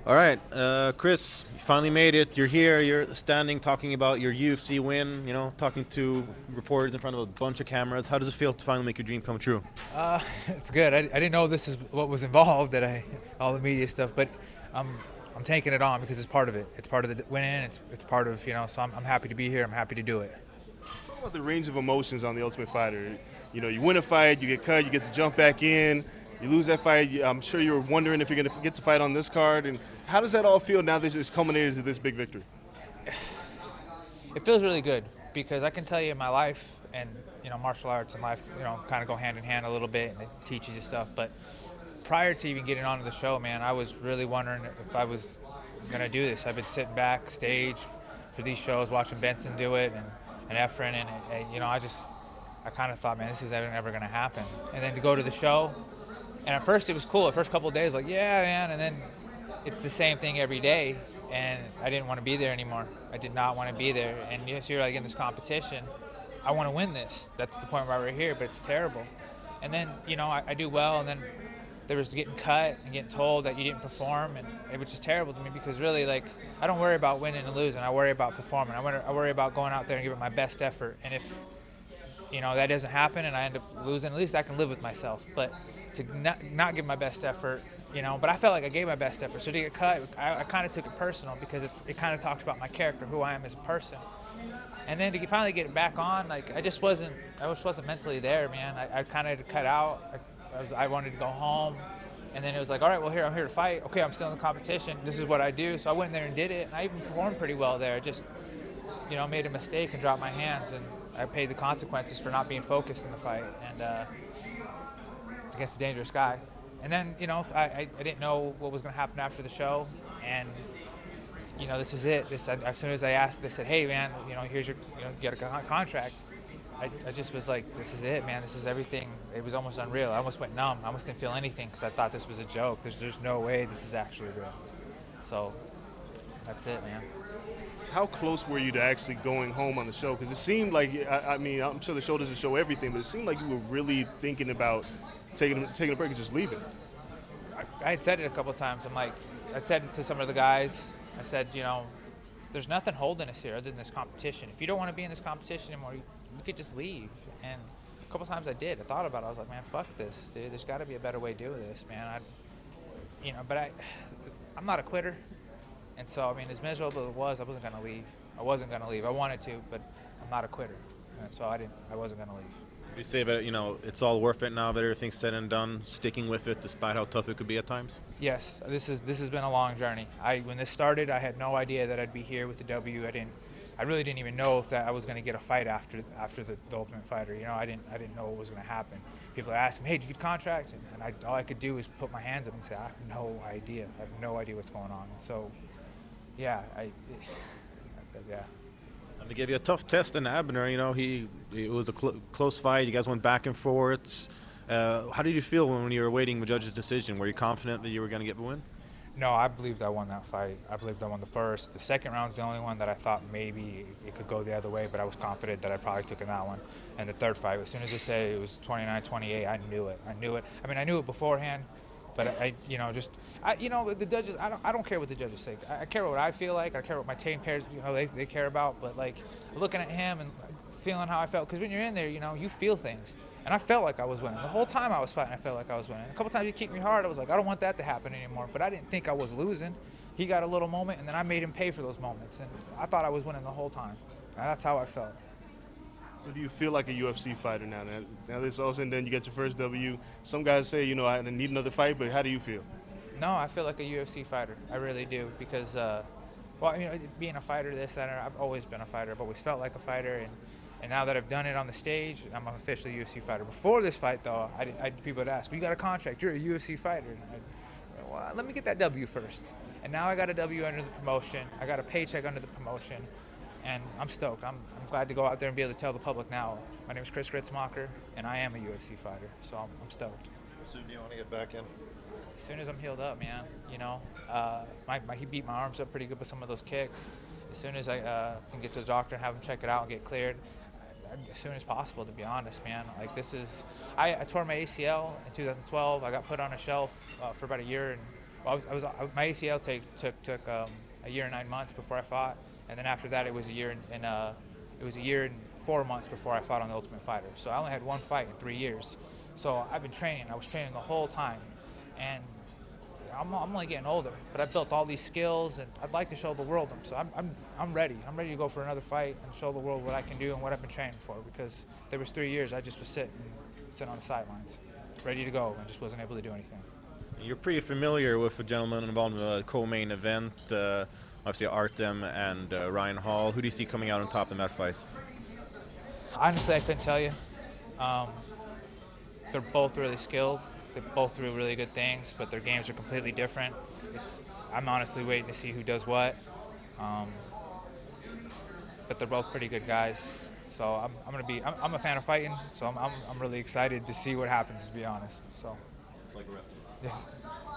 All right, Chris, you finally made it. You're here. You're standing, talking about your UFC win. Talking to reporters in front of a bunch of cameras. How does it feel to finally make your dream come true? It's good. I didn't know this is what was involved, all the media stuff, but I'm I'm taking it on because it's part of it. It's part of the winning. It's part of So I'm happy to be here. I'm happy to do it. Talk about the range of emotions on the Ultimate Fighter. You win a fight, you get cut, you get to jump back in. You lose that fight. I'm sure you were wondering if you're going to get to fight on this card. And how does that all feel now that it's culminated to this big victory? It feels really good because I can tell you in my life and martial arts and life kind of go hand in hand a little bit, and it teaches you stuff. But prior to even getting onto the show, man, I was really wondering if I was going to do this. I've been sitting backstage for these shows, watching Benson do it and Efren, and I kind of thought, man, this is never going to happen. And then to go to the show, and at first it was cool. The first couple of days, like, yeah, man, and then it's the same thing every day, and I didn't want to be there anymore. I did not want to be there. And yes, you're like in this competition. I want to win this. That's the point why we're here, but it's terrible. And then, I do well, and then there was getting cut and getting told that you didn't perform, and it was just terrible to me because really, like, I don't worry about winning and losing. I worry about performing. I worry about going out there and giving my best effort. And if, that doesn't happen and I end up losing, at least I can live with myself. But to not give my best effort, but I felt like I gave my best effort. So to get cut, I kind of took it personal because it kind of talks about my character, who I am as a person. And then to finally get it back on, like, I just wasn't mentally there, man. I kind of cut out. I wanted to go home. And then it was like, all right, well, I'm here to fight. Okay, I'm still in the competition. This is what I do. So I went there and did it. And I even performed pretty well there. I just, made a mistake and dropped my hands. And I paid the consequences for not being focused in the fight. And against a dangerous guy. And then, I didn't know what was going to happen after the show. And, this was it. As soon as I asked, they said, hey, man, here's your, get a contract. I just was like, this is it, man. This is everything. It was almost unreal. I almost went numb. I almost didn't feel anything because I thought this was a joke. There's no way this is actually real. So that's it, man. How close were you to actually going home on the show? Because it seemed like, I mean, I'm sure the show doesn't show everything, but it seemed like you were really thinking about taking a break and just leaving. I had said it a couple of times. I said it to some of the guys. I said, there's nothing holding us here other than this competition. If you don't want to be in this competition anymore, you could just leave. And a couple of times I did. I thought about it. I was like, man, fuck this, dude. There's got to be a better way to do this, man. But I'm not a quitter. And so, I mean, as miserable as it was, I wasn't going to leave. I wanted to, but I'm not a quitter. And so I wasn't going to leave. You say that it's all worth it now that everything's said and done, sticking with it despite how tough it could be at times. Yes, this has been a long journey. When this started, I had no idea that I'd be here with the W. I really didn't even know if that I was going to get a fight after the Ultimate Fighter. I didn't know what was going to happen. People are asking me, hey, did you get a contract? And all I could do was put my hands up and say, I have no idea. I have no idea what's going on. And so, yeah, yeah. And they gave you a tough test in Abner. It was a close fight. You guys went back and forth. How did you feel when you were awaiting the judge's decision? Were you confident that you were going to get the win? No, I believed I won that fight. I believed I won the first. The second round's the only one that I thought maybe it could go the other way, but I was confident that I probably took in that one. And the third fight, as soon as they said it was 29-28, I knew it. I knew it beforehand, but the judges, I don't care what the judges say. I care what I feel like. I care what my team cares, they care about. But, like, looking at him and feeling how I felt, because when you're in there, you feel things. And I felt like I was winning. The whole time I was fighting, I felt like I was winning. A couple times you kicked me hard, I was like, I don't want that to happen anymore. But I didn't think I was losing. He got a little moment, and then I made him pay for those moments. And I thought I was winning the whole time. And that's how I felt. So do you feel like a UFC fighter now? Now this all said and done, you got your first W. Some guys say, I need another fight, but how do you feel? No, I feel like a UFC fighter. I really do, because, being a fighter, I've always been a fighter. I've always felt like a fighter, and now that I've done it on the stage, I'm officially a UFC fighter. Before this fight, though, people would ask, well, you got a contract, you're a UFC fighter. And well, let me get that W first. And now I got a W under the promotion. I got a paycheck under the promotion, and I'm stoked. I'm glad to go out there and be able to tell the public now, my name is Chris Gruetzemacher, and I am a UFC fighter, so I'm stoked. How soon do you want to get back in? As soon as I'm healed up, man. He beat my arms up pretty good with some of those kicks. As soon as I can get to the doctor and have him check it out and get cleared, as soon as possible, to be honest, man. Like, I tore my ACL in 2012. I got put on a shelf for about a year My ACL took a year and 9 months before I fought, and then after that it was a year and 4 months before I fought on the Ultimate Fighter. So I only had one fight in 3 years. So I've been training. I was training the whole time, and I'm only getting older. But I've built all these skills, and I'd like to show the world them. So I'm ready. I'm ready to go for another fight and show the world what I can do and what I've been training for. Because there was 3 years I just was sitting on the sidelines, ready to go, and just wasn't able to do anything. You're pretty familiar with the gentleman involved in the co-main event, obviously Artem and Ryan Hall. Who do you see coming out on top in that fight? Honestly, I couldn't tell you. They're both really skilled. They both do really good things, but their games are completely different. I'm honestly waiting to see who does what. But they're both pretty good guys. So I'm a fan of fighting. So I'm really excited to see what happens. To be honest. So. Like the rest of us. Yes.